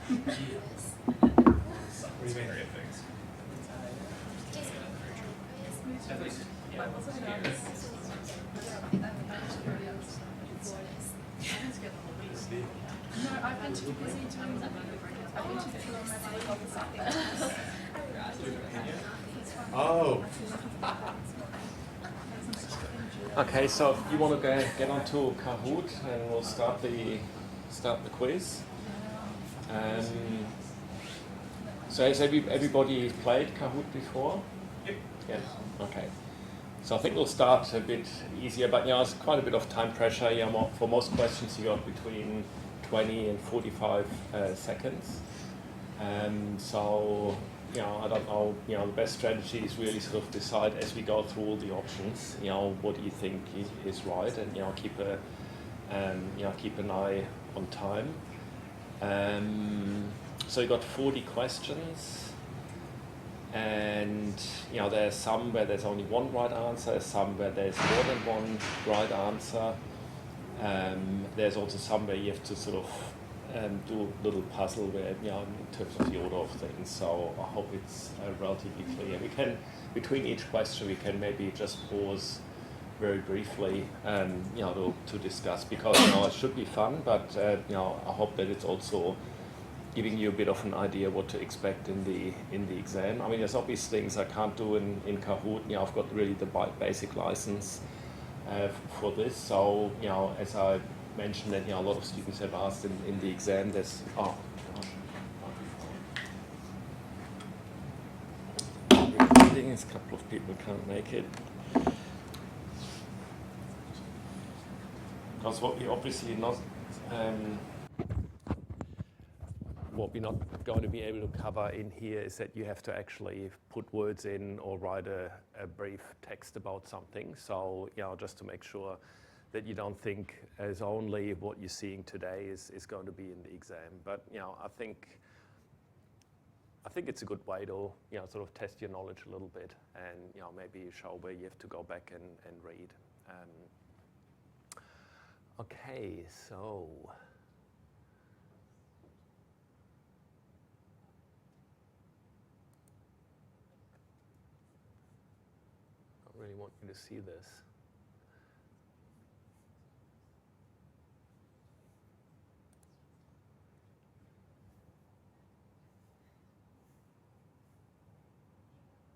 No, I've been too busy doing that. I've been too busy on my Oh. Okay, so you want to get onto Kahoot, and we'll start the quiz. So has everybody played Kahoot before? Yep. Yeah. Okay. So I think we'll start a bit easier, but there's quite a bit of time pressure. For most questions, you got between 20 and 45 seconds. So I don't know. The best strategy is really sort of decide as we go through all the options. What do you think is right, and keep an eye on time. So you got 40 questions. And there's some where there's only one right answer, some where there's more than one right answer. There's also some where you have to sort of do a little puzzle where in terms of the order of things. So I hope it's relatively clear. We can, between each question, we can maybe just pause very briefly, to discuss, because it should be fun, but I hope that it's also giving you a bit of an idea what to expect in the exam. I mean, there's obvious things I can't do in Kahoot. I've got really the basic license for this. So, as I mentioned, that a lot of students have asked in the exam. There's a couple of people can't make it. Because what we obviously not. What we're not going to be able to cover in here is that you have to actually put words in or write a brief text about something. So, just to make sure that you don't think as only what you're seeing today is going to be in the exam. But, I think it's a good way to, sort of test your knowledge a little bit, and, maybe show where you have to go back and read. Okay, so. Really want you to see this.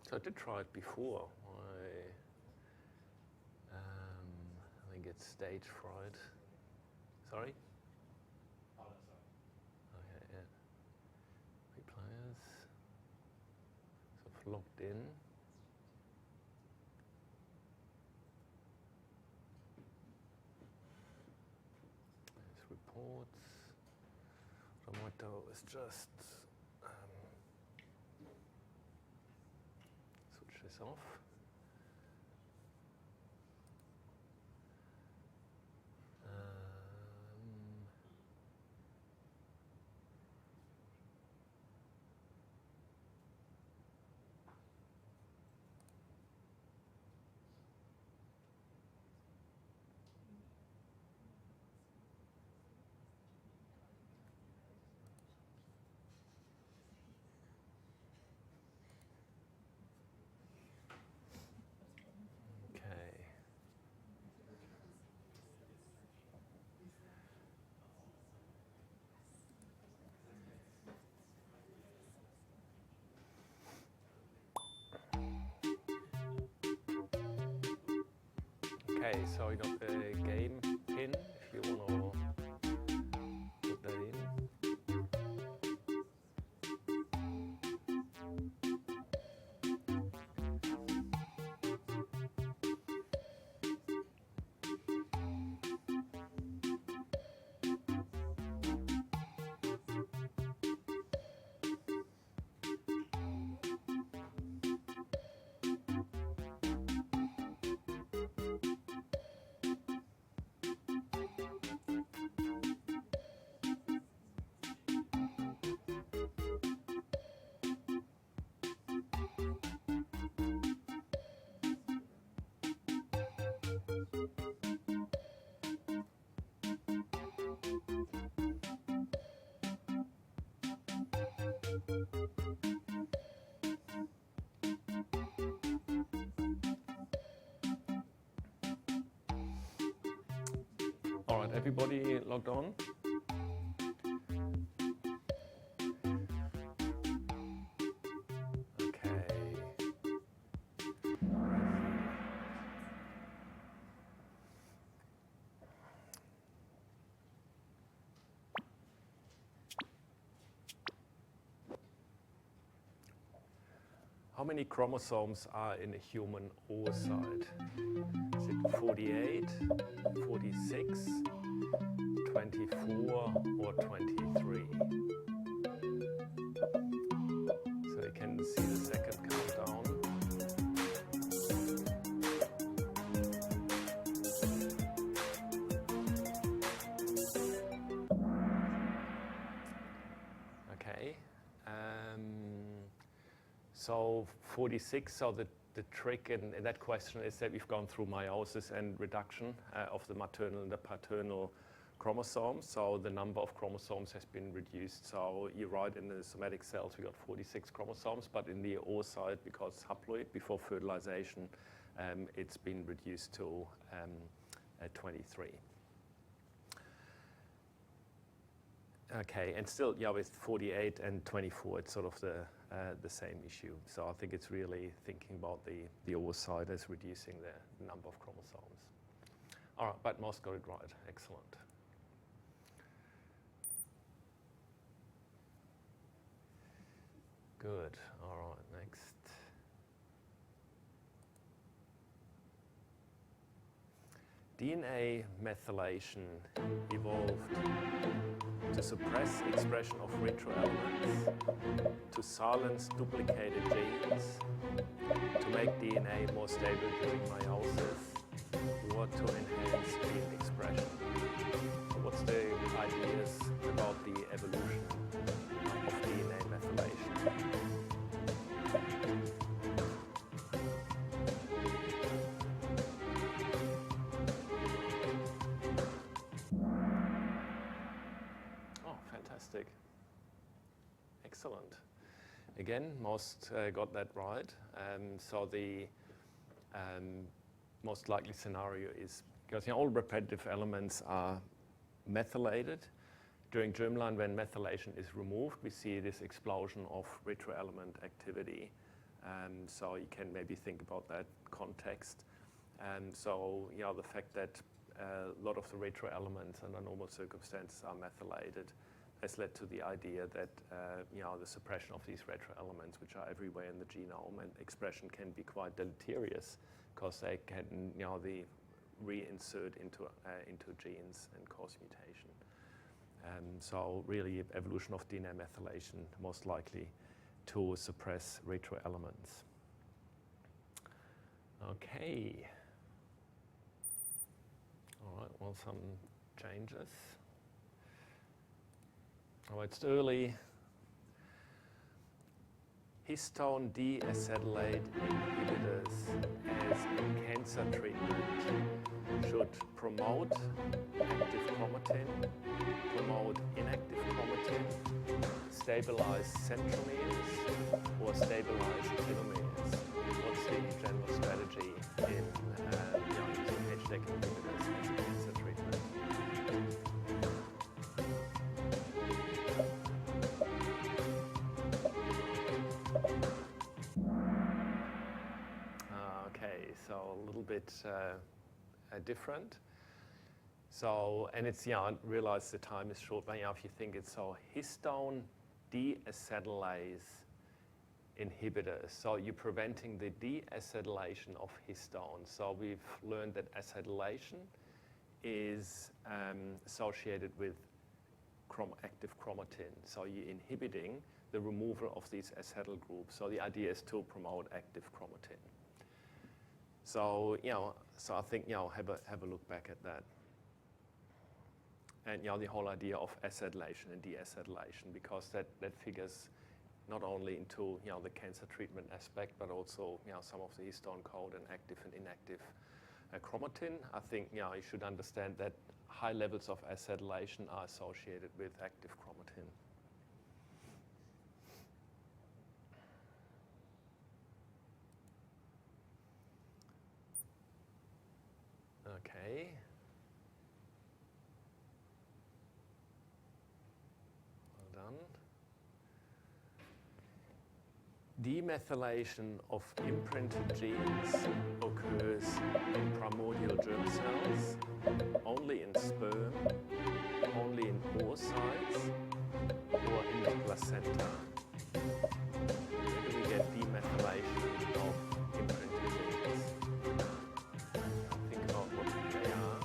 So I did try it before. I think it's stage fright. Sorry? Oh, no, sorry. Okay, yeah. 3 players. So logged in. Reports. What I might do is just switch this off. Okay, so you got the game pin if you want to put that in. All right, everybody logged on? Okay. How many chromosomes are in a human oocyte? Is it 48, 46, 24, or 23? So you can see the second countdown. Okay. So 46, so the trick in that question is that we've gone through meiosis and reduction of the maternal and the paternal chromosomes. So the number of chromosomes has been reduced. So you're right, in the somatic cells we got 46 chromosomes, but in the oocyte, because it's haploid, before fertilization, it's been reduced to 23. Okay, and still, yeah, with 48 and 24, it's sort of the same issue. So I think it's really thinking about the oocyte as reducing the number of chromosomes. All right, but Moss got it right. Excellent. Good. All right, next. DNA methylation evolved to suppress expression of retroelements, to silence duplicated genes, to make DNA more stable during meiosis, or to enhance gene expression. So what's the ideas about the evolution of DNA methylation? Fantastic. Excellent. Again, most got that right. So the most likely scenario is, because all repetitive elements are methylated. During germline, when methylation is removed, we see this explosion of retroelement activity. So you can maybe think about that context. So the fact that a lot of the retroelements under normal circumstances are methylated has led to the idea that the suppression of these retroelements, which are everywhere in the genome, and expression can be quite deleterious because they can they reinsert into genes and cause mutation. So really, evolution of DNA methylation most likely to suppress retroelements. Okay. All right. Well, some changes. Oh, it's early. Histone deacetylate inhibitors as in cancer treatment should promote active chromatin, promote inactive chromatin, stabilize centromeres, or stabilize telomeres. What's the general strategy in using HDAC inhibitors as a cancer treatment? Okay, so a little bit different. So, and it's, I realize the time is short, but if you think it's so, histone deacetylase inhibitors. So you're preventing the deacetylation of histone. So we've learned that acetylation is associated with active chromatin. So you're inhibiting the removal of these acetyl groups. So the idea is to promote active chromatin. So, so I think, have a look back at that. And, the whole idea of acetylation and deacetylation, because that figures not only into, the cancer treatment aspect, but also, some of the histone code and active and inactive chromatin. I think, you should understand that high levels of acetylation are associated with active chromatin. Okay. demethylation of imprinted genes occurs in primordial germ cells, only in sperm, only in oocytes, or in the placenta. Where do we get demethylation of imprinted genes? Think about what they are.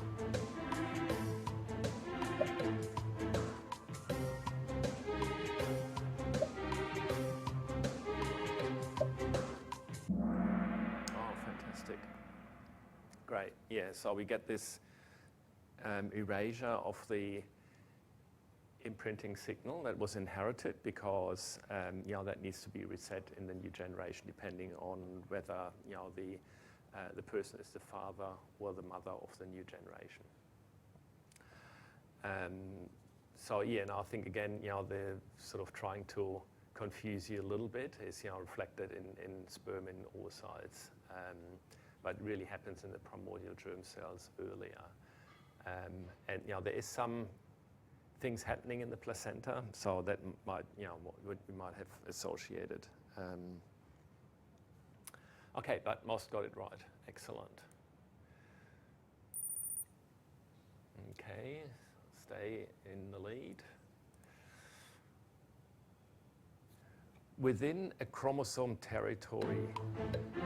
Oh, fantastic. Great. Yeah, so we get this erasure of the imprinting signal that was inherited because that needs to be reset in the new generation depending on whether the person is the father or the mother of the new generation. So and I think again they're sort of trying to confuse you a little bit is reflected in sperm and oocytes, but it really happens in the primordial germ cells earlier. And there is some things happening in the placenta, so that might, what we might have associated. Okay, but most got it right. Excellent. Okay, stay in the lead. Within a chromosome territory,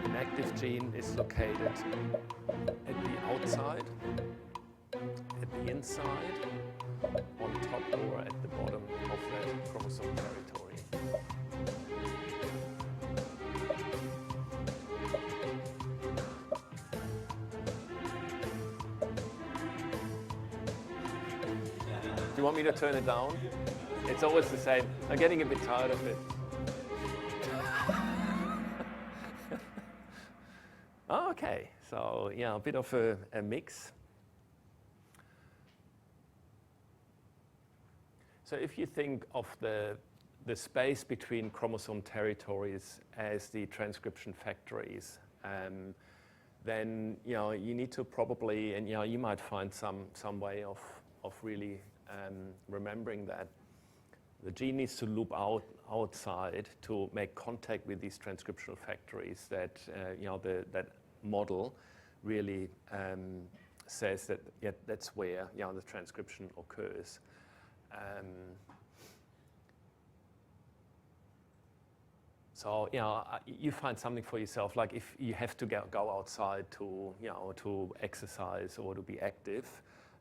an active gene is located at the outside, at the inside, on top or at the bottom of that chromosome territory. Do you want me to turn it down? It's always the same. I'm getting a bit tired of it. Okay, so a bit of a mix. So if you think of the space between chromosome territories as the transcription factories, then you need to probably, and you might find some way of really remembering that the gene needs to loop outside to make contact with these transcriptional factories that that model really says that that's where the transcription occurs. So you find something for yourself, like if you have to go outside to to exercise or to be active,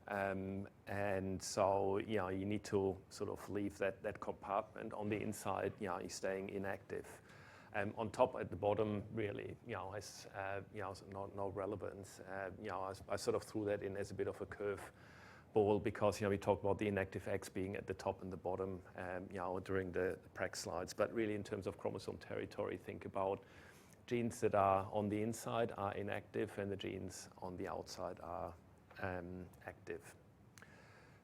and so you need to sort of leave that compartment. On the inside, you're staying inactive. On top, at the bottom, really, has no relevance. I sort of threw that in as a bit of a curve ball because we talked about the inactive X being at the top and the bottom, during the prac slides. But really, in terms of chromosome territory, think about genes that are on the inside are inactive, and the genes on the outside are active.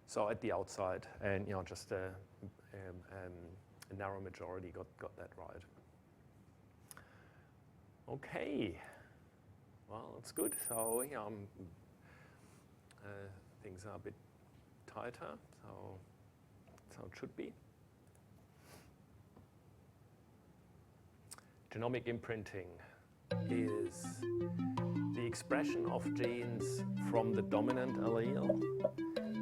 So at the outside, and just a narrow majority got that right. Okay, well, that's good. So things are a bit tighter, so that's how it should be. Genomic imprinting is the expression of genes from the dominant allele,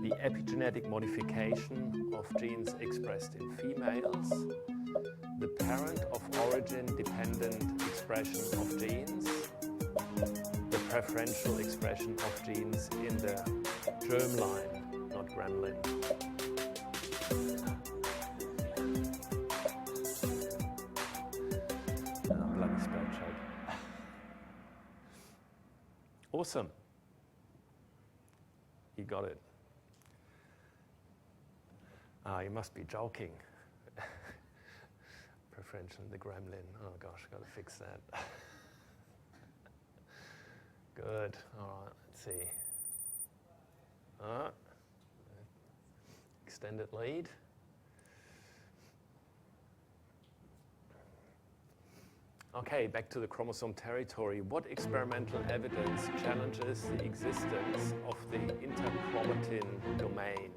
the epigenetic modification of genes expressed in females, the parent of origin-dependent expression of genes, the preferential expression of genes in the germline, not granulin. Bloody spell check. Awesome. You got it. You must be joking. Preferential in the gremlin. Oh gosh, got to fix that. Good. All right, let's see. Extended lead. Okay, back to the chromosome territory. What experimental evidence challenges the existence of the interchromatin domain?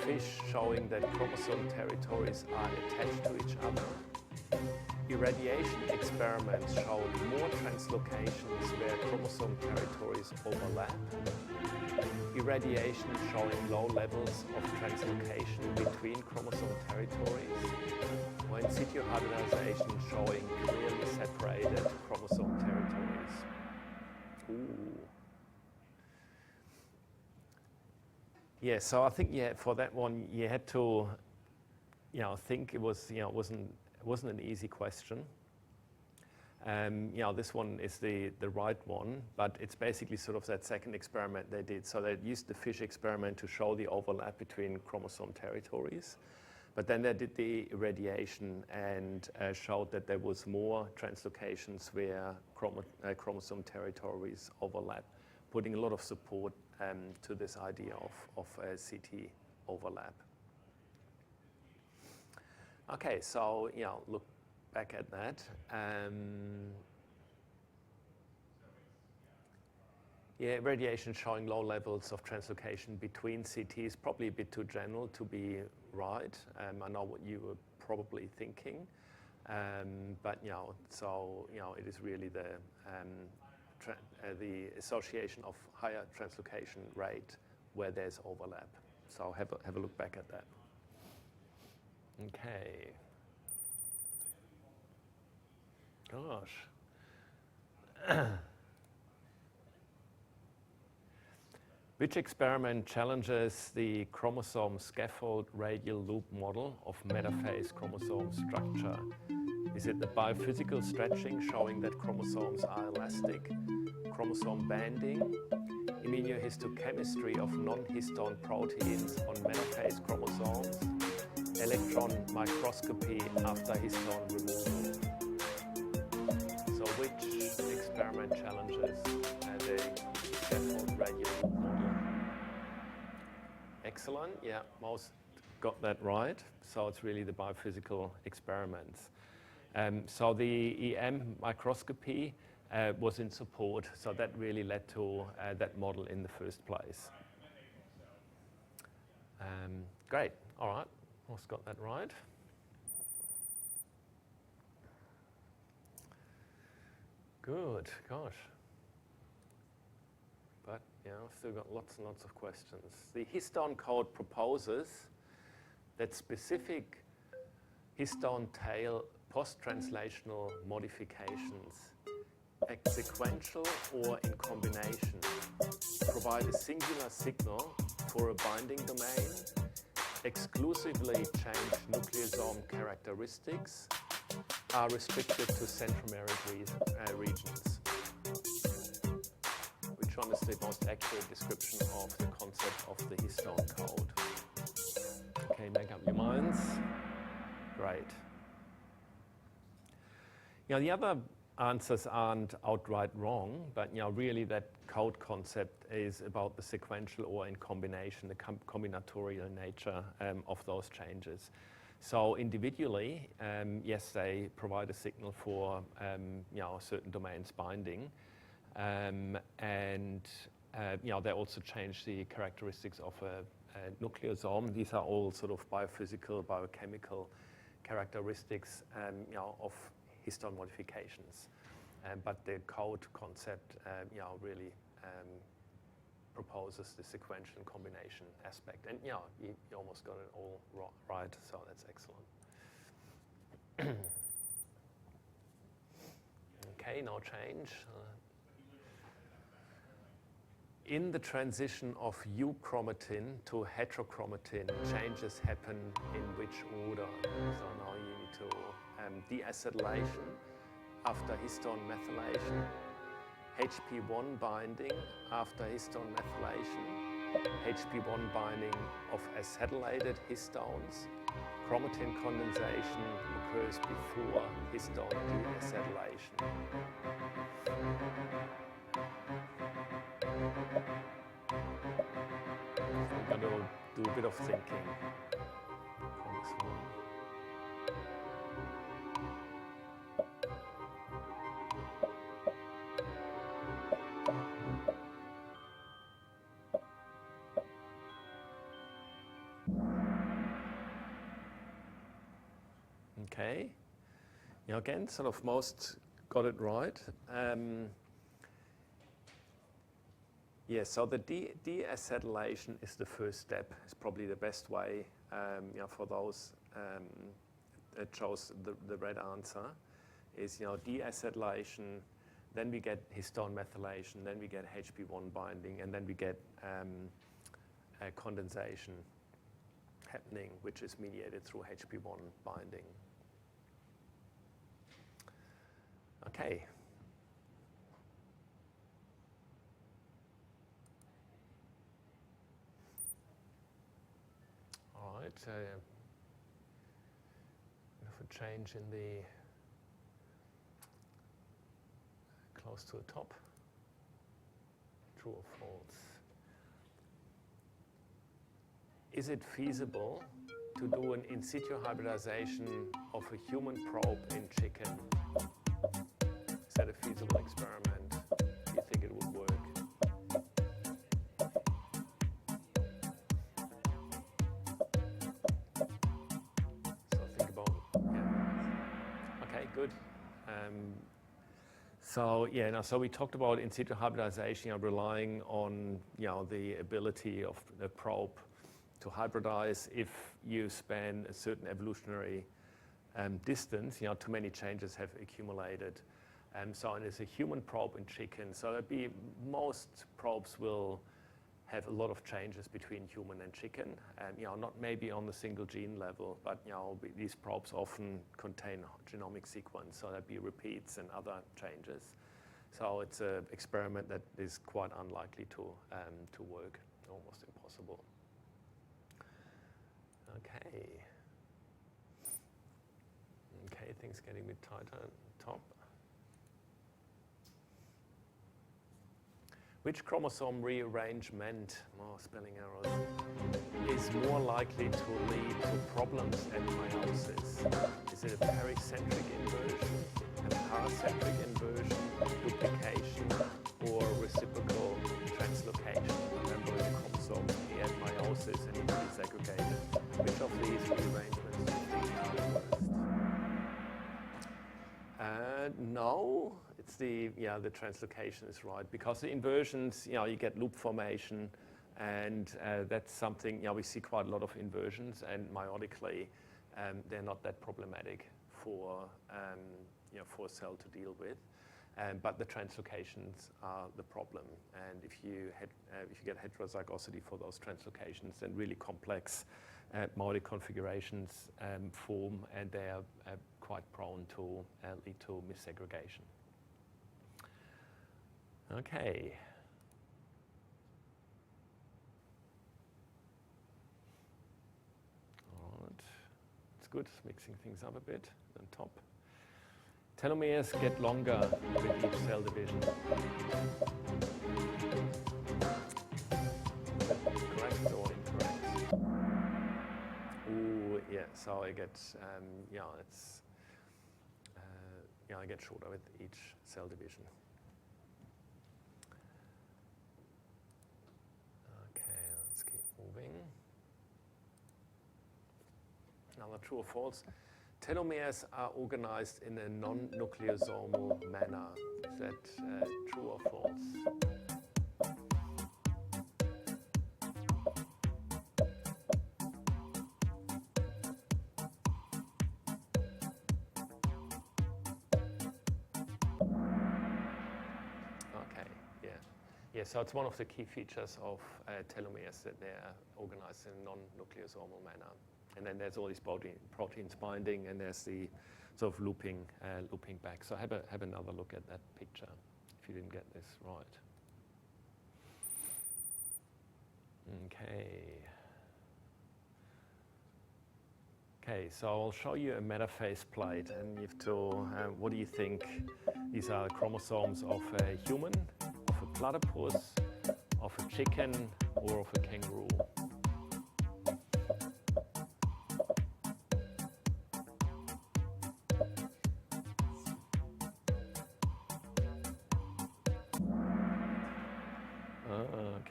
Fish showing that chromosome territories are attached to each other. Irradiation experiments showed more translocations where chromosome territories overlap. Irradiation showing low levels of translocation between chromosome territories, or in situ hybridization showing clearly separated chromosome territories. Ooh. Yeah, so I think for that one you had to, think it was, it wasn't an easy question. This one is the right one, but it's basically sort of that second experiment they did. So they used the fish experiment to show the overlap between chromosome territories, but then they did the irradiation and showed that there was more translocations where chromosome territories overlap, putting a lot of support to this idea of CT overlap. Okay, so look back at that. Radiation showing low levels of translocation between CTs, probably a bit too general to be right. I know what you were probably thinking, but it is really the association of higher translocation rate where there's overlap. So have a look back at that. Okay. Gosh. Which experiment challenges the chromosome scaffold radial loop model of metaphase chromosome structure? Is it the biophysical stretching showing that chromosomes are elastic, chromosome banding, immunohistochemistry of non-histone proteins on metaphase chromosomes, electron microscopy after histone removal? So which experiment challenges the scaffold radial loop model? Excellent, yeah, most got that right. So it's really the biophysical experiments. So the EM microscopy was in support, so that really led to that model in the first place. Great, all right, most got that right. Good, gosh. But I've still got lots and lots of questions. The histone code proposes that specific histone tail post-translational modifications, sequential or in combination, provide a singular signal for a binding domain, exclusively change nucleosome characteristics, are restricted to centromeric regions. Which one is the most accurate description of the concept of the histone code? Okay, make up your minds. Great. The other answers aren't outright wrong, but really that code concept is about the sequential or in combination, the combinatorial nature of those changes. So individually, yes, they provide a signal for certain domains binding, and they also change the characteristics of a nucleosome. These are all sort of biophysical, biochemical characteristics of histone modifications. But the code concept really proposes the sequential and combination aspect. And you almost got it all right, so that's excellent. Okay, no change. In the transition of euchromatin to heterochromatin, changes happen in which order? So now you need to deacetylation after histone methylation, HP1 binding after histone methylation, HP1 binding of acetylated histones, chromatin condensation occurs before histone deacetylation. So I'm going to do a bit of thinking on this one. Okay. Again, sort of most got it right. So the deacetylation is the first step. It's probably the best way for those that chose the red answer. Is deacetylation, then we get histone methylation, then we get HP1 binding, and then we get condensation happening, which is mediated through HP1 binding. Okay. All right. If a change in the close to the top, true or false? Is it feasible to do an in situ hybridization of a human probe in chicken? Is that a feasible experiment? Do you think it would work? So think about it. Yeah. Okay, good. So we talked about in situ hybridization, relying on the ability of the probe to hybridize if you span a certain evolutionary distance. Too many changes have accumulated. And it's a human probe in chicken. So most probes will have a lot of changes between human and chicken, and not maybe on the single gene level, but these probes often contain genomic sequence, so there'd be repeats and other changes. So it's an experiment that is quite unlikely to work, almost impossible. Okay, things getting a bit tighter at the top. Which chromosome rearrangement, more spelling errors, is more likely to lead to problems at meiosis? Is it a pericentric inversion, a paracentric inversion, duplication, or reciprocal translocation? Remember, the chromosomes at meiosis and need to be segregated. Which of these rearrangements do you think are the worst? No, it's the translocation is right, because the inversions, you get loop formation, and that's something, we see quite a lot of inversions, and meiotically, they're not that problematic for a cell to deal with. But the translocations are the problem, and if you get heterozygosity for those translocations, then really complex meiotic configurations form, and they are quite prone to lead to missegregation. Okay. All right, it's good, mixing things up a bit on top. Telomeres get longer with each cell division. Correct or incorrect? Ooh, yeah. So I get, I get shorter with each cell division. Okay, let's keep moving. Now, true or false? Telomeres are organized in a non-nucleosomal manner. Is that true or false? Okay, yeah. So it's one of the key features of telomeres that they are organized in a non-nucleosomal manner. And then there's all these proteins binding, and there's the sort of looping back. So have another look at that picture if you didn't get this right. Okay, so I'll show you a metaphase plate, and you have to, what do you think? These are chromosomes of a human, of a platypus, of a chicken, or of a kangaroo.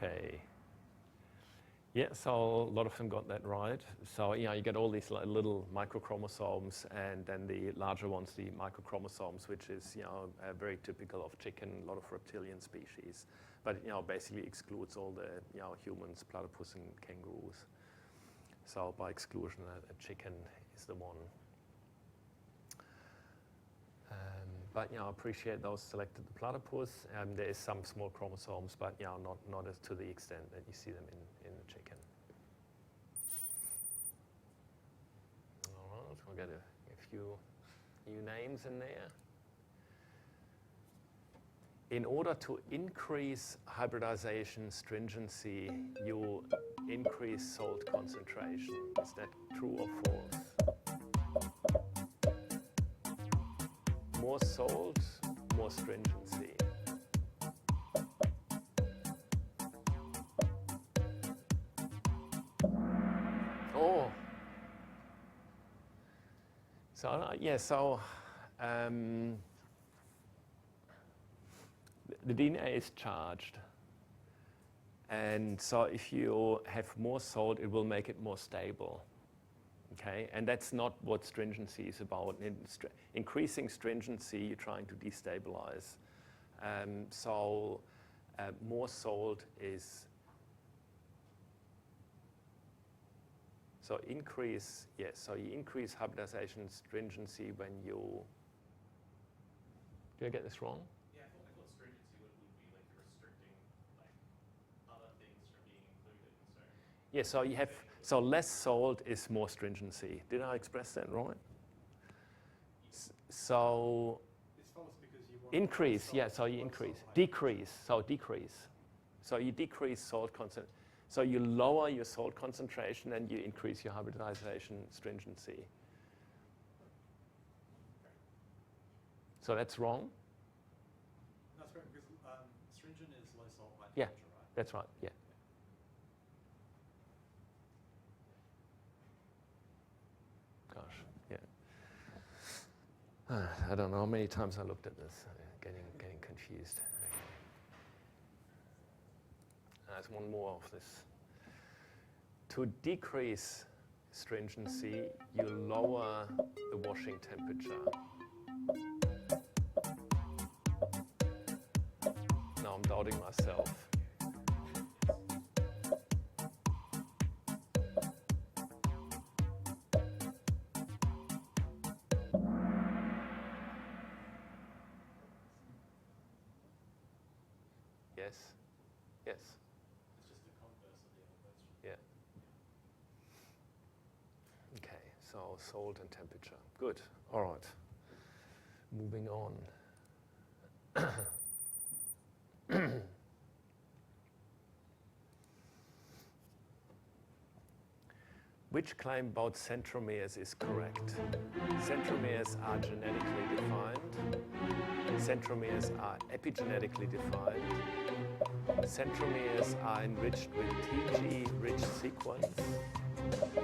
Okay. Yeah, so a lot of them got that right. So you get all these little microchromosomes, and then the larger ones, the microchromosomes, which is very typical of chicken, a lot of reptilian species, but basically excludes all the humans, platypus, and kangaroos. So by exclusion, a chicken is the one. But I appreciate those selected the platypus. There is some small chromosomes, but not as to the extent that you see them in the chicken. All right, we'll get a few new names in there. In order to increase hybridization stringency, you increase salt concentration. Is that true or false? More salt, more stringency. Oh. So the DNA is charged. And so if you have more salt, it will make it more stable. Okay, and that's not what stringency is about. In increasing stringency, you're trying to destabilize. More salt is so increase. Yes, so you increase hybridization stringency when you. Did I get this wrong? Yeah, I thought stringency would be like restricting like other things from being included. Yeah, so you have less salt is more stringency. Did I express that right? So it's false because you want increase, yeah, so you increase. Decrease, so decrease. So you decrease salt concentration. So you lower your salt concentration and you increase your hybridization stringency. So that's wrong? No, that's correct, because stringent is low salt, high Yeah, temperature, right? that's right, yeah. Gosh, yeah. I don't know how many times I looked at this, getting confused. Okay. There's one more of this. To decrease stringency, you lower the washing temperature. Now I'm doubting myself. Yes? Yes. It's just the converse of the other question. Yeah. Okay, so salt and temperature. Good. All right. Moving on. Which claim about centromeres is correct? Centromeres are genetically defined. Centromeres are epigenetically defined. Centromeres are enriched with TG-rich sequence.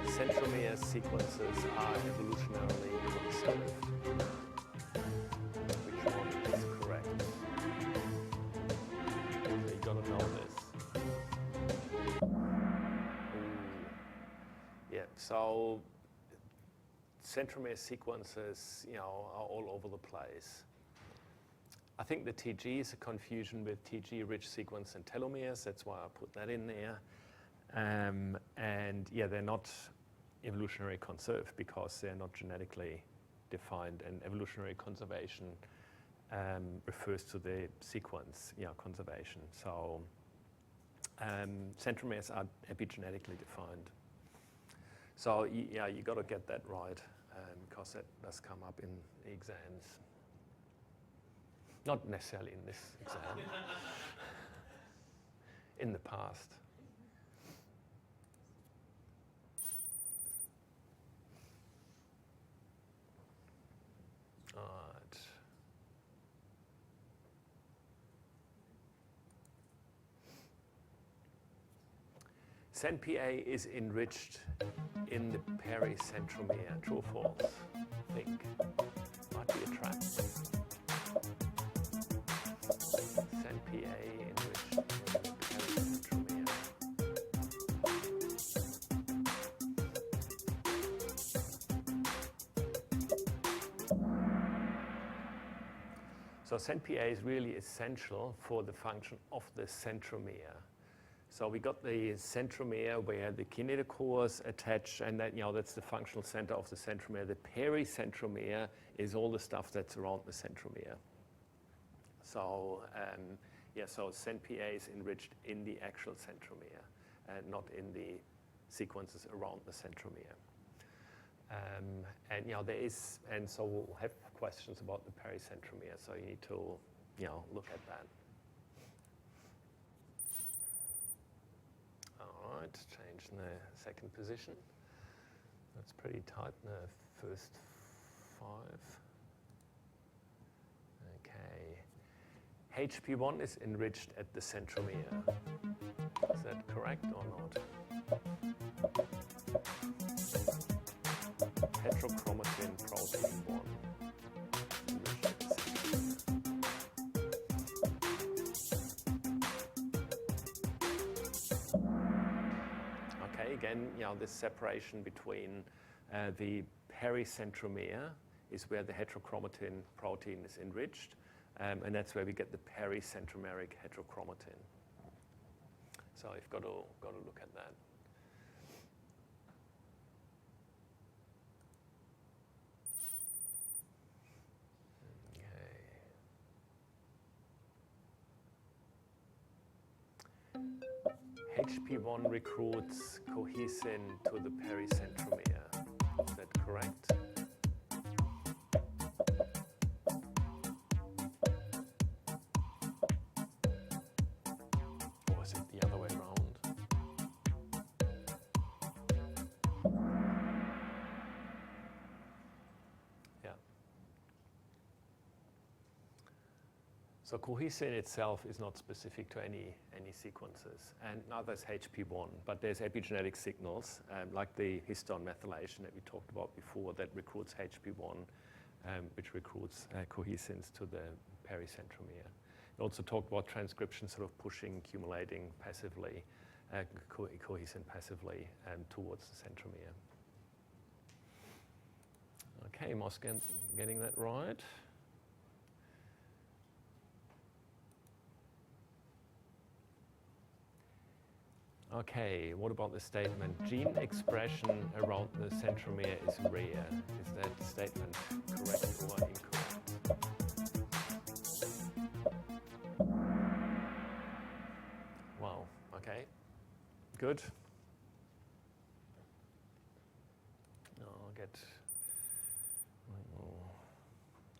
Centromere sequences are evolutionarily conserved. Which one is correct? So you gotta know this. Yeah, so centromere sequences, are all over the place. I think the TG is a confusion with TG-rich sequence and telomeres. That's why I put that in there. And yeah, they're not evolutionary conserved because they're not genetically defined. And evolutionary conservation refers to the sequence, conservation. So centromeres are epigenetically defined. So yeah, you got to get that right because that does come up in the exams. Not necessarily in this exam. In the past. All right. CNPA is enriched in the pericentromere. True or false? Think. Might be a trap. CNPA enriched in the pericentromere. So CENT-PA is really essential for the function of the centromere. So we got the centromere where the kinetochores attach, and that, that's the functional center of the centromere. The pericentromere is all the stuff that's around the centromere. So so CENT-PA is enriched in the actual centromere, and not in the sequences around the centromere. And so we'll have questions about the pericentromere. So you need to, look at that. All right, change in the second position. That's pretty tight in the first 5. Okay. HP1 is enriched at the centromere. Is that correct or not? Heterochromatin protein 1. enriched at the centromere. Okay, again, this separation between the pericentromere is where the heterochromatin protein is enriched, and that's where we get the pericentromeric heterochromatin. So you've got to look at that. Okay. HP1 recruits cohesin to the pericentromere. Is that correct? Or is it the other way around? Yeah. So cohesin itself is not specific to any sequences, and neither is HP1, but there's epigenetic signals, like the histone methylation that we talked about before, that recruits HP1, which recruits cohesins to the pericentromere. We also talked about transcription sort of pushing, accumulating passively, cohesin passively towards the centromere. Okay, Moss getting that right. Okay, what about the statement, gene expression around the centromere is rare? Is that statement correct or incorrect? Wow, okay, good. I'll get,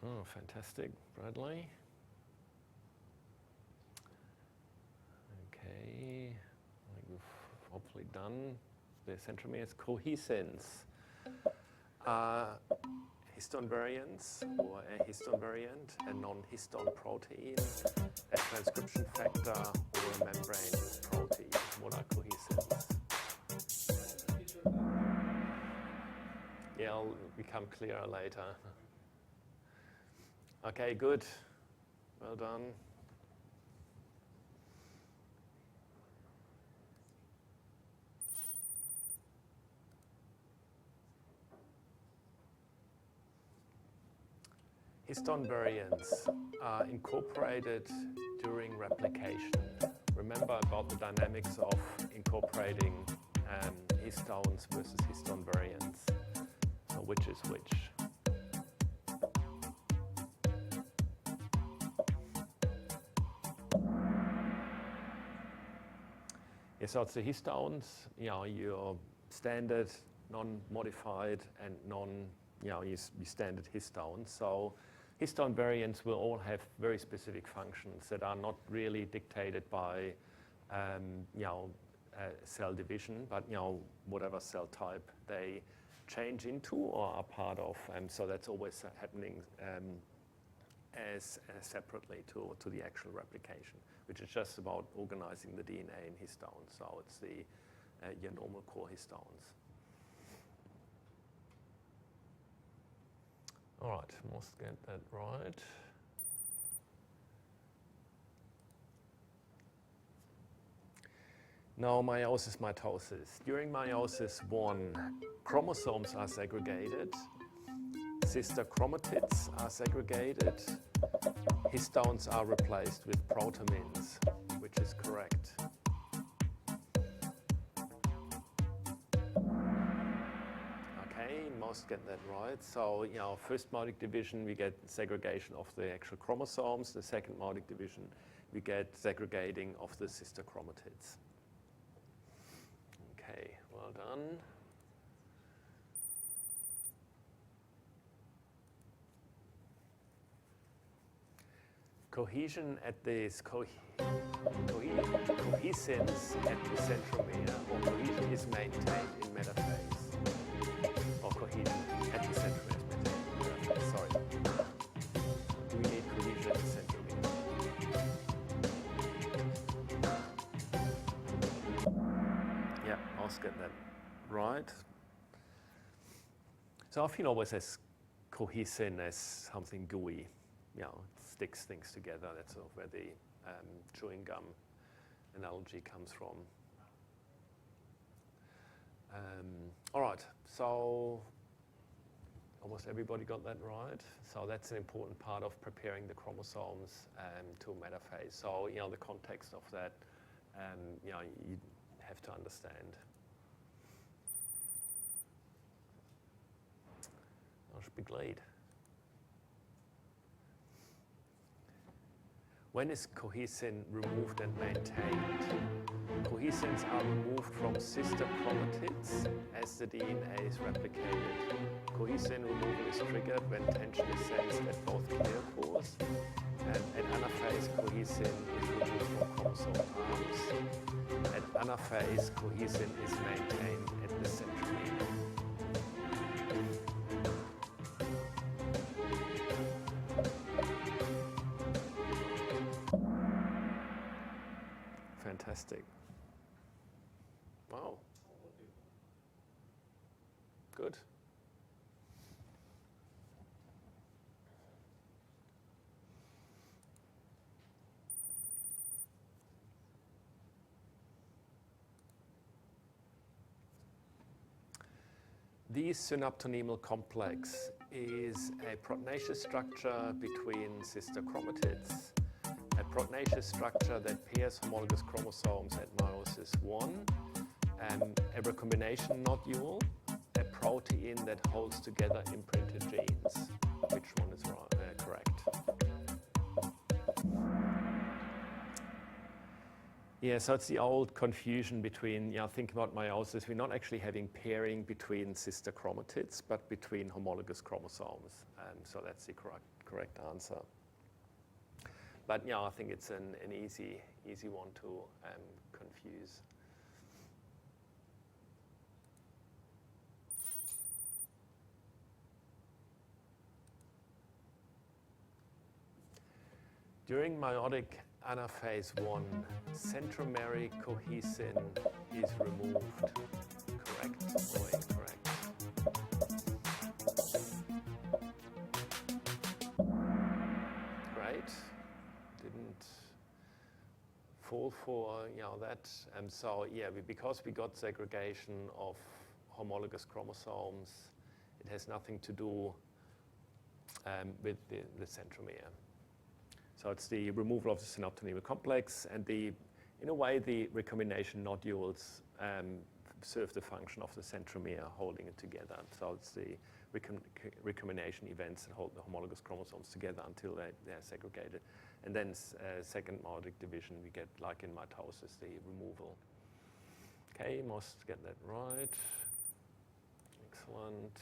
oh, fantastic, Bradley. Okay. We've hopefully done the centromeres. Cohesins are histone variants or a histone variant, a non-histone protein, a transcription factor, or a membrane protein. What are cohesins? Yeah, it'll become clearer later. Okay, good. Well done. Histone variants are incorporated during replication. Remember about the dynamics of incorporating histones versus histone variants. So which is which? Yeah, so it's the histones, your standard, non-modified, and your standard histones. So histone variants will all have very specific functions that are not really dictated by cell division, but whatever cell type they change into or are part of. So that's always happening as separately to the actual replication, which is just about organizing the DNA in histones. So it's your normal core histones. All right, must get that right. Now, meiosis, mitosis. During meiosis 1, chromosomes are segregated, sister chromatids are segregated, histones are replaced with protamines, which is correct. Okay, most get that right. So, first modic division, we get segregation of the actual chromosomes. The second modic division, we get segregating of the sister chromatids. Okay, well done. Cohesion at this cohescence at the centromere, or cohesion is maintained in metaphase. Or cohesion at the centromere is maintained in metaphase. Sorry. We need cohesion at the centromere. Yeah, I'll get that right. So often always says cohesin as something gooey. It sticks things together. That's sort of where the chewing gum analogy comes from. All right, so almost everybody got that right. So that's an important part of preparing the chromosomes to metaphase. So, the context of that, you have to understand. I should be glad. When is cohesin removed and maintained? Cohesins are removed from sister chromatids as the DNA is replicated. Cohesin removal is triggered when tension is sensed at both clear pores. And at anaphase, cohesin is removed from chromosome arms. At anaphase, cohesin is maintained at the centromere. Fantastic. Wow. Good. The synaptonemal complex is a proteinaceous structure between sister chromatids. A proteinaceous structure that pairs homologous chromosomes at meiosis 1, a recombination nodule, a protein that holds together imprinted genes. Which one is correct? Yeah, so it's the old confusion between, think about meiosis, we're not actually having pairing between sister chromatids, but between homologous chromosomes. So that's the correct answer. But I think it's an easy one to confuse. During meiotic anaphase 1, centromeric cohesin is removed. Correct or incorrect? Great. Didn't fall for that. So because we got segregation of homologous chromosomes, it has nothing to do with the centromere. So it's the removal of the synaptonemal complex, and in a way, the recombination nodules serve the function of the centromere, holding it together. So it's the recombination events that hold the homologous chromosomes together until they're segregated. And then second meiotic division, we get, like in mitosis, the removal. Okay, must get that right. Excellent.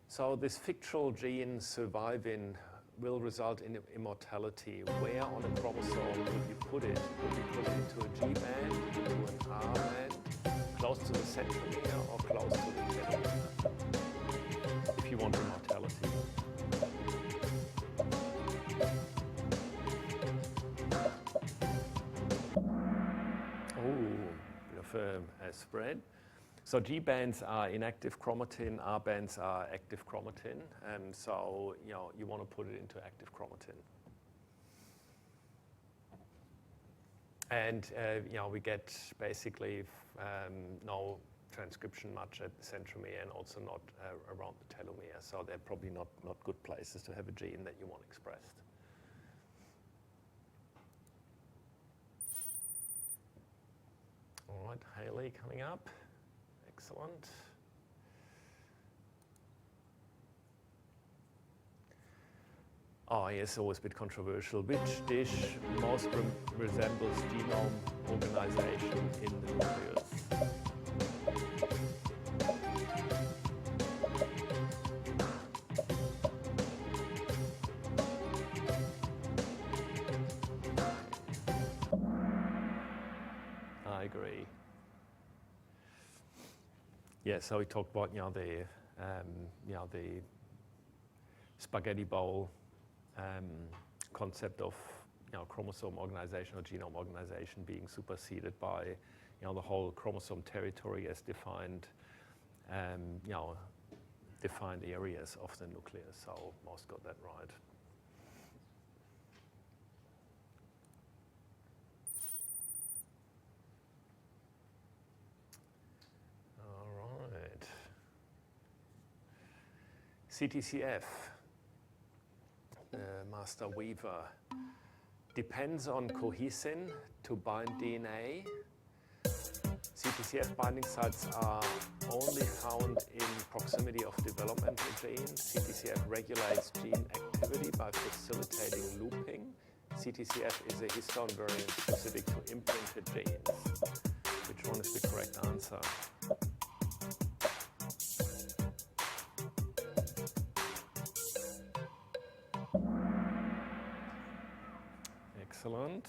So this fictional gene survivin will result in immortality. Where on a chromosome would you put it? Would you put it into a G band, into an R band, close to the centromere, or close to the telomere? If you want immortality. Oh, bit of a spread. So G bands are inactive chromatin, R bands are active chromatin, and so you want to put it into active chromatin. And we get basically no transcription much at the centromere and also not around the telomere. So they're probably not good places to have a gene that you want expressed. All right, Haley coming up. Excellent. Oh, yes, always a bit controversial. Which dish most resembles genome organization in the nucleus? I agree. Yeah, so we talked about the spaghetti bowl concept of chromosome organization or genome organization being superseded by the whole chromosome territory as defined defined areas of the nucleus. So most got that right. All right. CTCF, Master Weaver, depends on cohesin to bind DNA. CTCF binding sites are only found in proximity of developmental genes. CTCF regulates gene activity by facilitating looping. CTCF is a histone variant specific to imprinted genes. Which one is the correct answer? Excellent.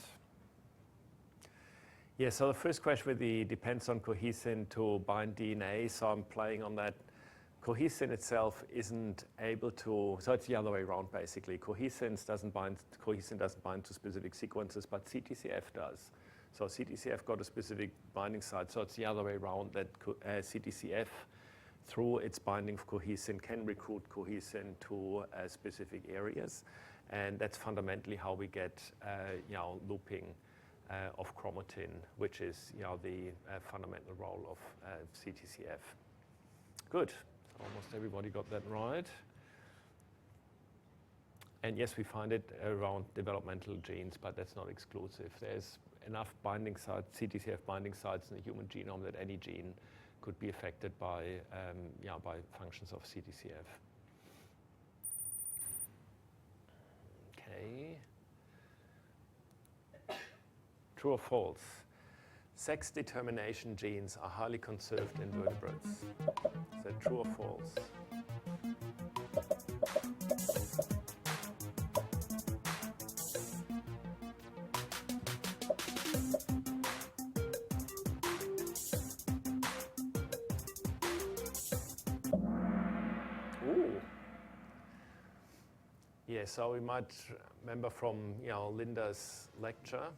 Yeah, so the first question with the depends on cohesin to bind DNA. So I'm playing on that. Cohesin itself isn't able to, so it's the other way around basically. Cohesin doesn't bind to specific sequences, but CTCF does. So CTCF got a specific binding site. So it's the other way around that CTCF, through its binding of cohesin, can recruit cohesin to specific areas. And that's fundamentally how we get looping of chromatin, which is the fundamental role of CTCF. Good. So almost everybody got that right. And yes, we find it around developmental genes, but that's not exclusive. There's enough binding sites, CTCF binding sites in the human genome that any gene could be affected by functions of CTCF. Okay. True or false? Sex determination genes are highly conserved in vertebrates. Is that true or false? Ooh. Yeah, so we might remember from Linda's lecture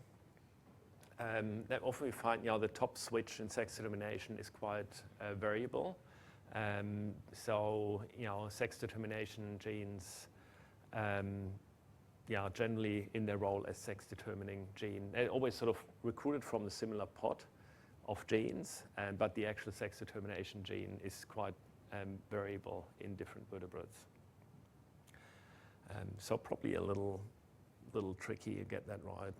that often we find the top switch in sex determination is quite variable. So sex determination genes generally in their role as sex determining gene. They're always sort of recruited from the similar pot of genes, but the actual sex determination gene is quite variable in different vertebrates. So probably a little tricky to get that right.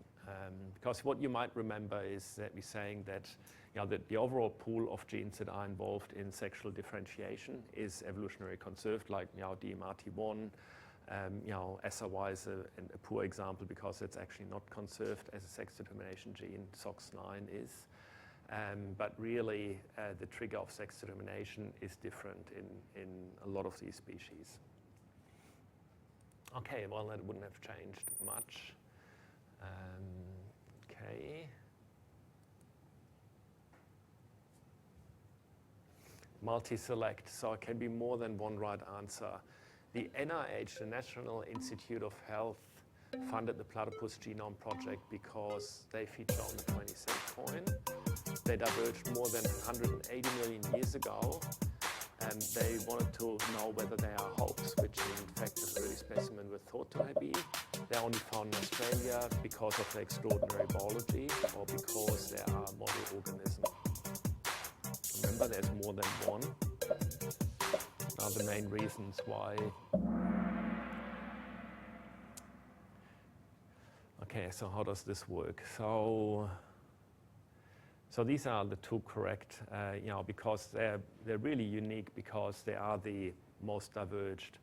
Because what you might remember is that we're saying that, that the overall pool of genes that are involved in sexual differentiation is evolutionary conserved, like DMRT1. SRY is a poor example because it's actually not conserved as a sex determination gene. SOX9 is. But really, the trigger of sex determination is different in a lot of these species. Okay, well, that wouldn't have changed much. Okay. Multi-select, so it can be more than one right answer. The NIH, the National Institute of Health, funded the Platypus Genome Project because they feature on the 20-cent coin. They diverged more than 180 million years ago, and they wanted to know whether they are hoax, which in fact the early specimen were thought to be. They're only found in Australia because of their extraordinary biology or because they are model organisms. Remember, there's more than one. Are the main reasons why. Okay, so how does this work? So these are the two correct, because they're really unique because they are the most diverged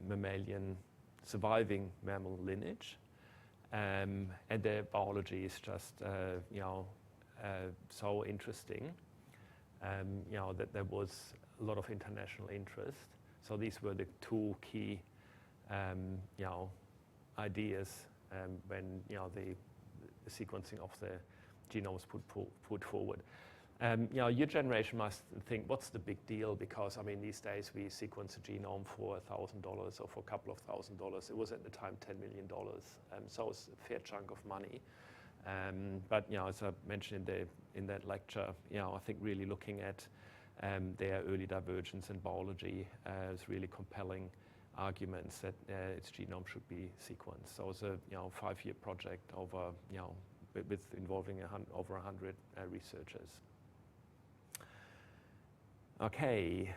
mammalian surviving mammal lineage, and their biology is just so interesting, that there was a lot of international interest. So these were the two key, ideas when the sequencing of the genome was put forward. Your generation must think, what's the big deal? Because these days we sequence a genome for $1,000 or for a couple of $1,000. It was at the time $10 million, so it's a fair chunk of money. But as I mentioned in that lecture, I think really looking at their early divergence in biology is really compelling arguments that its genome should be sequenced. So it's a 5-year project over with involving over 100 researchers. Okay.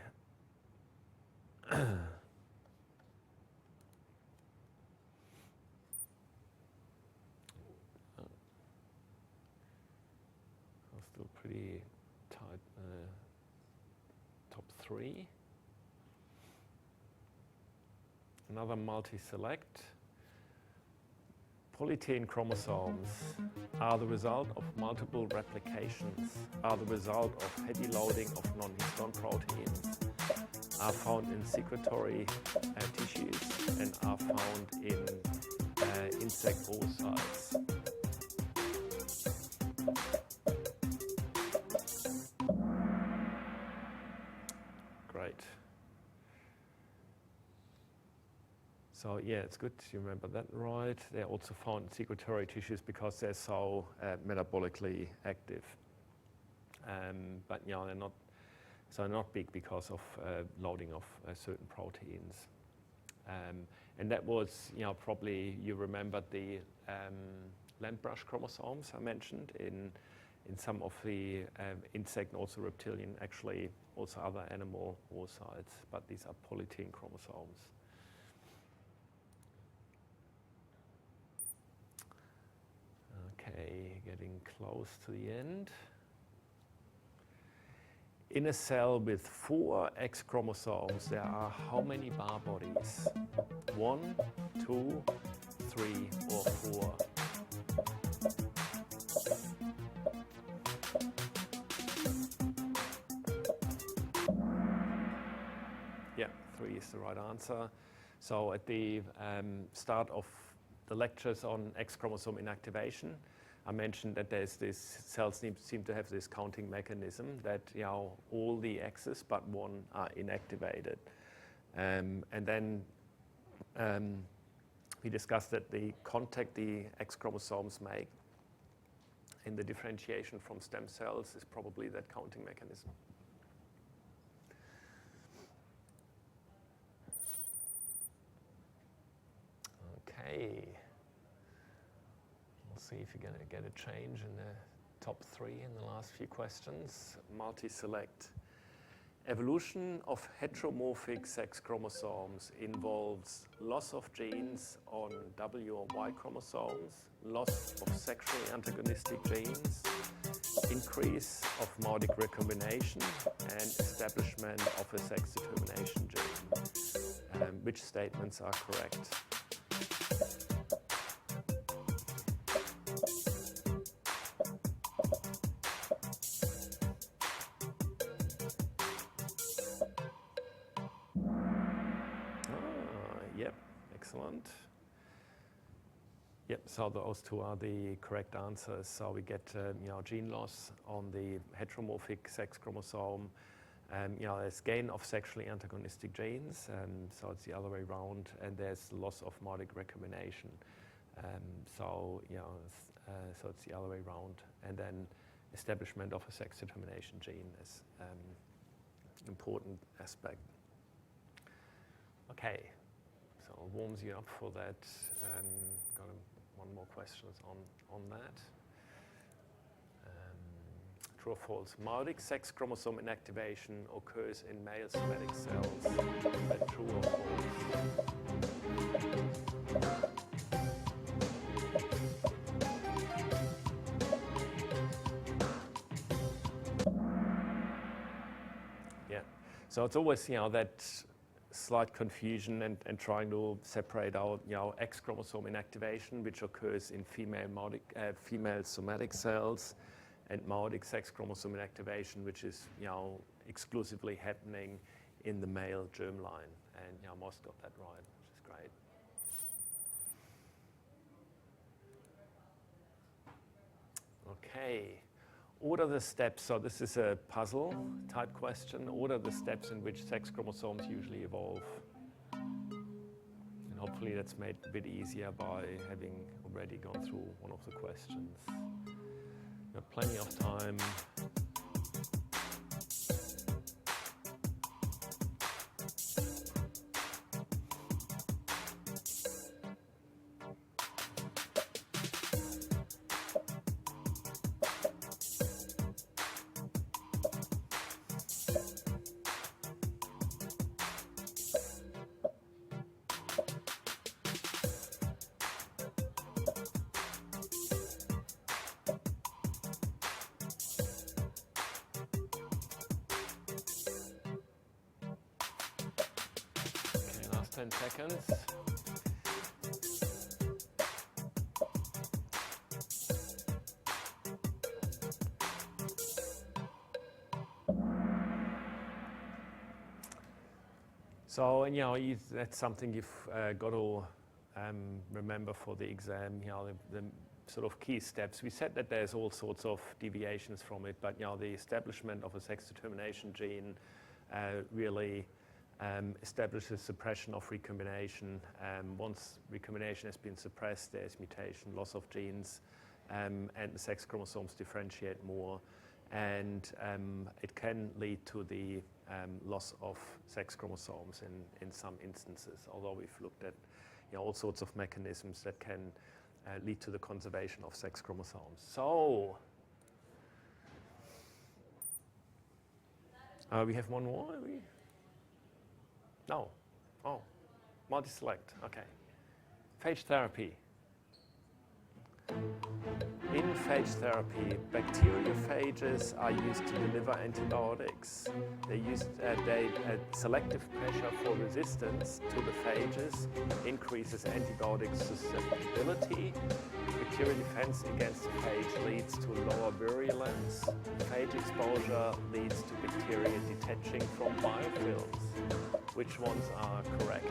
Still pretty tight. Top 3. Another multi-select. Polytene chromosomes are the result of multiple replications, are the result of heavy loading of non-histone proteins, are found in secretory tissues, and are found in insect oocytes. Great. So yeah, it's good you remember that right. They're also found in secretory tissues because they're so metabolically active. But they're not big because of loading of certain proteins. And that was, probably you remembered the land brush chromosomes I mentioned in some of the insect and also reptilian, actually also other animal oocytes, but these are polytene chromosomes. Okay, getting close to the end. In a cell with 4 X chromosomes, there are how many bar bodies? 1, 2, 3, or 4? Yeah, 3 is the right answer. So at the start of the lectures on X chromosome inactivation, I mentioned that there's this cells seem to have this counting mechanism that all the X's but 1 are inactivated, and then we discussed that the contact the X chromosomes make in the differentiation from stem cells is probably that counting mechanism. Okay. We'll see if you're going to get a change in the top 3 in the last few questions. Multi-select. Evolution of heteromorphic sex chromosomes involves loss of genes on W or Y chromosomes, loss of sexually antagonistic genes, increase of modic recombination, and establishment of a sex determination gene. Which statements are correct? Yep, excellent. Yep, so those 2 are the correct answers. So we get gene loss on the heteromorphic sex chromosome. There's gain of sexually antagonistic genes, so it's the other way around, and there's loss of modic recombination. So it's the other way around, and then establishment of a sex determination gene is an important aspect. Okay. So it warms you up for that. Got one more question on that. True or false? Meiotic sex chromosome inactivation occurs in male somatic cells. Is that true or false? Yeah. So it's always, that slight confusion and trying to separate out, X chromosome inactivation, which occurs in female somatic cells, and meiotic sex chromosome inactivation, which is, exclusively happening in the male germline. And, Moss got that right, which is great. Okay. What are the steps? So this is a puzzle type question. What are the steps in which sex chromosomes usually evolve? And hopefully that's made a bit easier by having already gone through one of the questions. We have plenty of time. Okay, last 10 seconds. So, that's something you've got to remember for the exam, the sort of key steps. We said that there's all sorts of deviations from it, but, the establishment of a sex determination gene really establishes suppression of recombination. Once recombination has been suppressed, there's mutation, loss of genes, and the sex chromosomes differentiate more. And it can lead to the loss of sex chromosomes in some instances, although we've looked at all sorts of mechanisms that can lead to the conservation of sex chromosomes. So, we have one more? No. Oh, multi-select. Okay. Phage therapy. In phage therapy, bacteriophages are used to deliver antibiotics. Selective pressure for resistance to the phages increases antibiotic susceptibility. Bacterial defense against the phage leads to lower virulence. Phage exposure leads to bacteria detaching from biofilms. Which ones are correct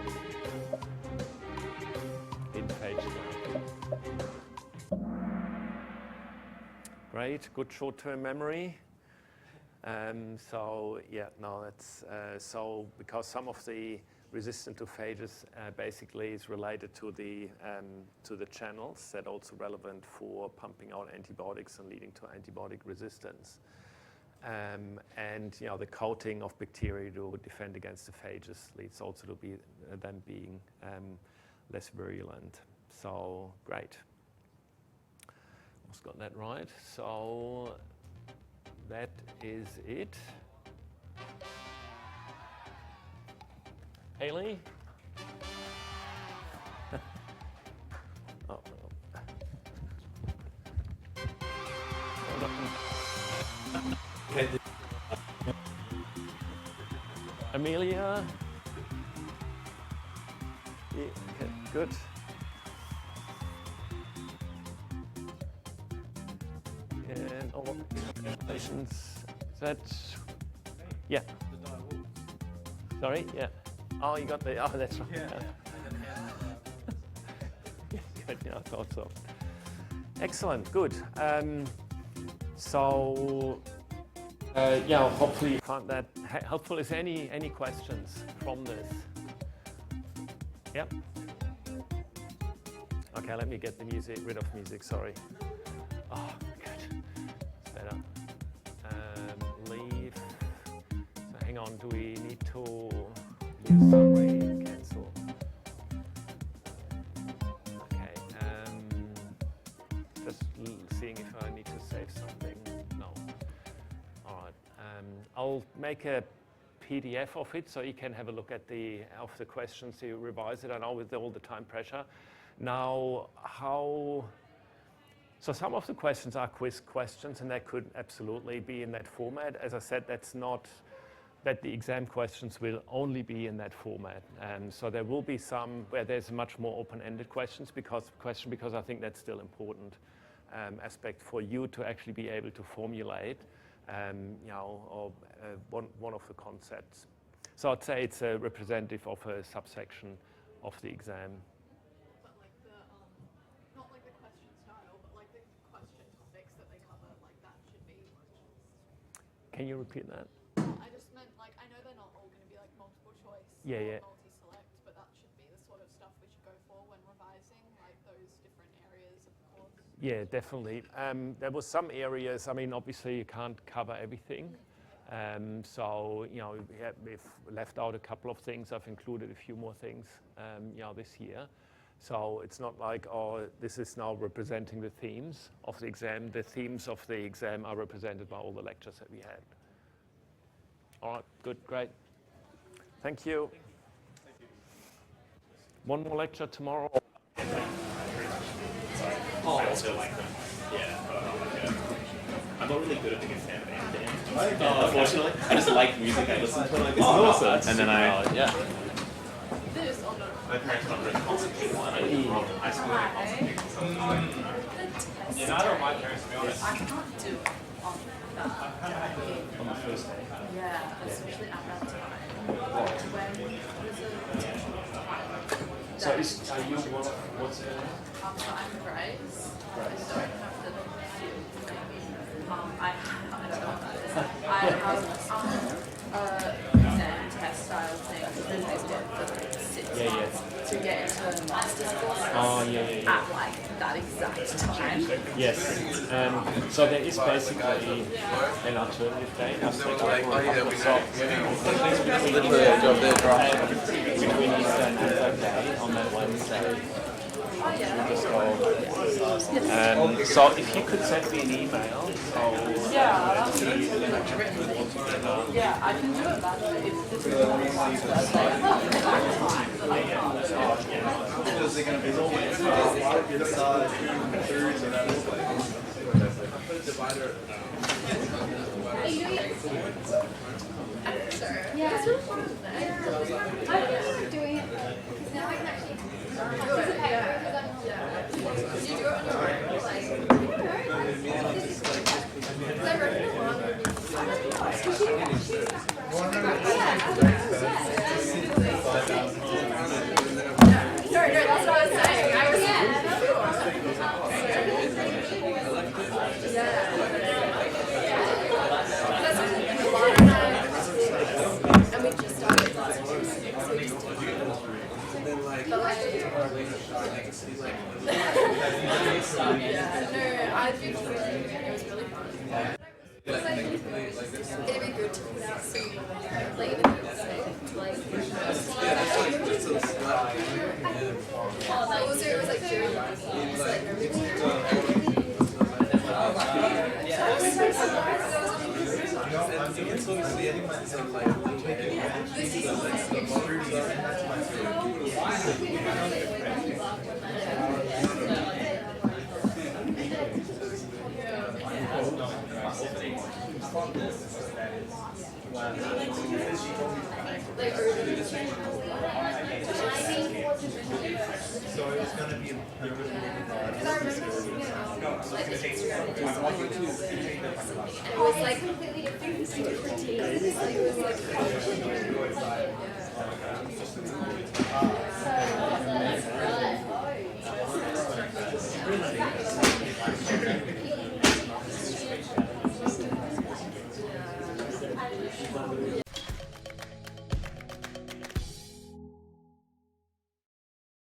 in phage therapy? Great, good short-term memory. So because some of the resistance to phages basically is related to the channels that are also relevant for pumping out antibiotics and leading to antibiotic resistance. And the coating of bacteria to defend against the phages leads also to them being less virulent. So great. Got that right. So that is it. Haley? Oh. Amelia? Yeah, okay, good. And all congratulations. Is that? Yeah. Sorry? Yeah. Oh, you got the. Oh, that's right. Yeah. Good. Yeah, I thought so. Excellent. Good. Hopefully you found that helpful. Is there any questions from this? Yep. Okay, let me get the rid of music. Sorry. Oh, good. It's better. Leave. So hang on. Do we need to use summary? Cancel. Okay. Just seeing if I need to save something. No. I'll make a PDF of it so you can have a look at the questions, you revise it. I know with all the time pressure. Now, so some of the questions are quiz questions, and they could absolutely be in that format. As I said, that's not that the exam questions will only be in that format. So there will be some where there's much more open-ended questions because I think that's still important aspect for you to actually be able to formulate, one of the concepts. So I'd say it's a representative of a subsection of the exam. But like the, not like the question style, but like the question topics that they cover, like that should be. Can you repeat that? I just meant like, I know they're not all going to be like multiple choice Yeah. or multi-select, but that should be the sort of stuff we should go for when revising, like those different areas of the course. Yeah, definitely. There was some areas, I mean, obviously you can't cover everything. So, we've left out a couple of things. I've included a few more things, this year. So it's not like, oh, this is now representing the themes of the exam. The themes of the exam are represented by all the lectures that we had. All right, good, great. Thank you. One more lecture tomorrow. I also like them. Yeah. I'm not really good at being a fan of band. Unfortunately, I just like music. I listen to like awesome. And then This or no? my parents don't really concentrate on it. I grew up in high school and concentrated something. You know, I don't mind parents, to be honest. I can't do it on that day. On the first day. Yeah, especially at that time. When there's So are you one of, what's it? so I'm Grace. I don't have the I don't know what that is. I have exam test style thing that they did for 6 months to get into the master's course Oh, yeah. at like that exact time. Yes. So there is basically an alternative day. I've taken for a couple of between Easter and that day on that Wednesday. So if you could send me an email, Yeah, I can do it that way. If this is the one that's like time, then I can't. There's always inside thirds and that is like put a divider. Yeah, it's really fun. Doing it. Because now I can actually do it. Did you do it on your own? Like, because I wrote it along. No, that's what I was saying. I was and we just started last week. But like, I think it was really fun. It'd be good to put out some like even like it was like during like everything. I was so surprised. So it's going to be It was like completely different tastes. Like it was like